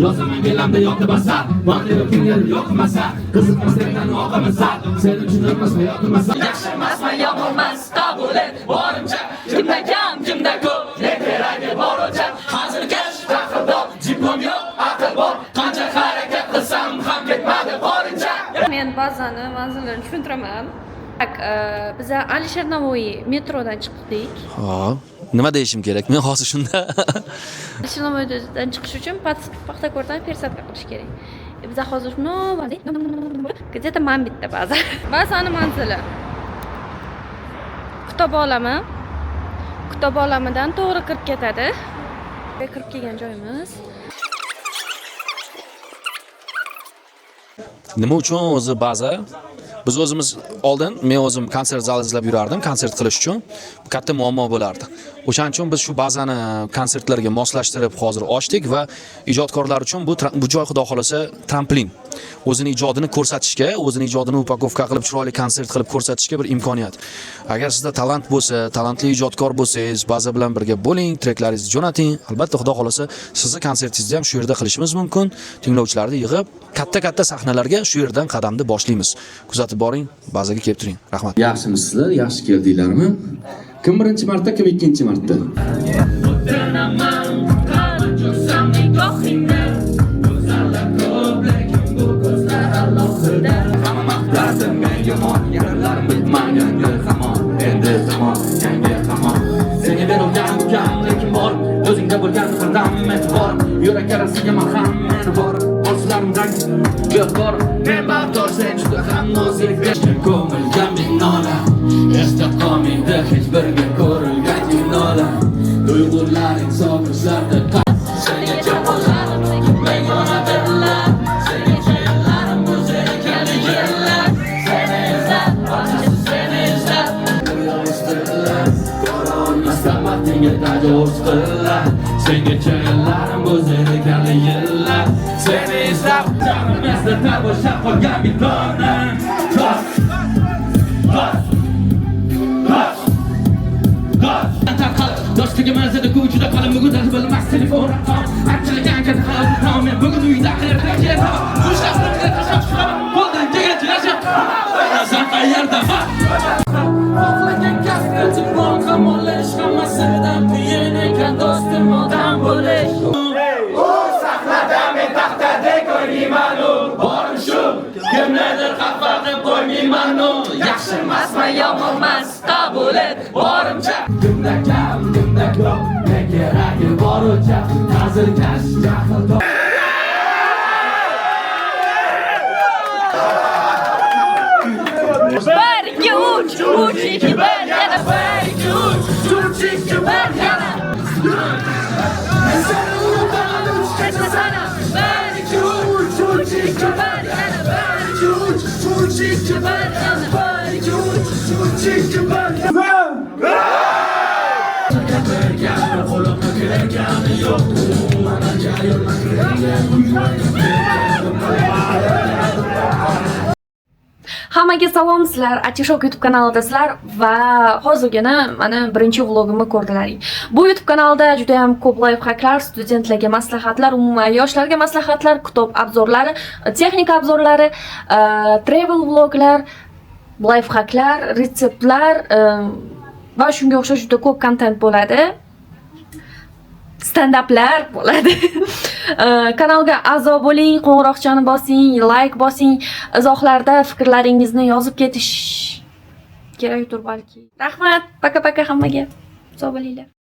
Yozaman gelamda yotib asar Vaqti o'tgan yo'qmasa Qiziqmaslikdan oqamasa Sen uchun o'tmas hayotimasa Yaxshi emasman, yomonmas, qabul et borimcha Kimda kam, kimda ko'p Ne keragi bor o'lchab Hazilkash, taqrdor Diplom yo'q, aql bor Qancha harakat qilsam ham ketmadi borincha Men ba'zani manzilini tushuntiraman. Biz Alisher Navoiy metrodan chiqdik. Nima deyishim kerak? Men hozir shunda. Alisher Navoiydan chiqish uchun Paxtakordan Persatga qilish kerak. Biz hozir где-то man bitta ba'zan. Ba'zani manzili. Kitob olami. Kitob olamidan to'g'ri kirib ketadi. Kirib kelgan joyimiz. Nima uchun o'zi ba'zi biz o'zimiz oldin men o'zim konsert zali izlab yurardim konsert qilish uchun katta muammo bo'lardi. O'shaning uchun biz shu bazani konsertlarga moslashtirib hozir ochdik va ijodkorlar uchun bu joy xudo xolasa tramplin. O'zining ijodini ko'rsatishga, o'zining ijodini upakovka qilib chiroyli konsert qilib ko'rsatishga bir imkoniyat. Agar sizda talant bo'lsa, talantli ijodkor bo'lsangiz, baza bilan birga bo'ling, treklaringizni jo'nating. Albatta xudo xolasa sizni konsertingizni ham shu yerda qilishimiz mumkin. Tinglovchilarni yig'ib, katta sahnalarga shu yerdan qadamni boshlaymiz. Kuzatib boring, bazaga kelib turing. Rahmat. Yaxshimisizlar? Yaxshi keldinglarmi? Kim birinchi marta, kim ikkinchi marta? Hamma maqtadim men yomon, yaralarim bitmagan hamon. Endi zamon, yangi hamon. Senga berilgan ukam, lekin bor, o'zingda bo'lgan birdam e'tibor. Yurak arasiga malham meni bor, orzularımdan gök bor. Men baxtor sen juda ham nozik, ko'ngilga minnola. Esda qolmaydi hech birga ko'rilgan kinola. Tuyg'ularing so'kishlarda senga javob men yonadirlar. Senga chayalarim bo'zini kalli yillar Seni izlab canım eslatib bo'shab qolgan bitonim Do'stligim manzilda ko'chada qolib bugun bilmas telefon raqam Anchagan kat ham men bugun uyda qayerda ketam Qo'shaqlarga tashab chiqaman qo'ldan kelgancha yashab Nazar qayerda Xohlagan kasbim bor qamollash hammasidan qiyin ekan do'stim odam bo'lish U sahnada men taxtadek o'ynayman Borim shu kimnidir xafa qilib qo'ymayman Yaxshi emasman yomonmas qabul et borimcha Kimda kam kimda ko'p ne keragi bor o'lchab Hazilkash jahl Uch, ikki, bir, yana bir, ikki, uch, ikki, bir, yana Men seni unutaman, kechma sana Bir, ikki, uch, ikki, bir, yana bir, ikki, uch, ikki, bir, yana bir, ikki, uch, ikki, bir, yana qo'limda kelgani yo'q Managa Hammaga salom, sizlar Atishok YouTube kanalidasizlar va hozirgina mana birinchi vlogimni ko'rdilaring. Bu YouTube kanalda juda ham ko'p live hacklar, studentlarga maslahatlar, umuman yoshlarga maslahatlar, kitob obzorlari, texnika obzorlari, travel vloglar, live hacklar, retseptlar va shunga o'xshash juda ko'p kontent bo'ladi. Stand-uplar bo'ladi. Kanalga a'zo bo'ling, qo'ng'iroqchani bosing, like bosing, izohlarda fikrlaringizni yozib ketish kerakdir balki. Rahmat, paka hammaga. Sog' bo'linglar.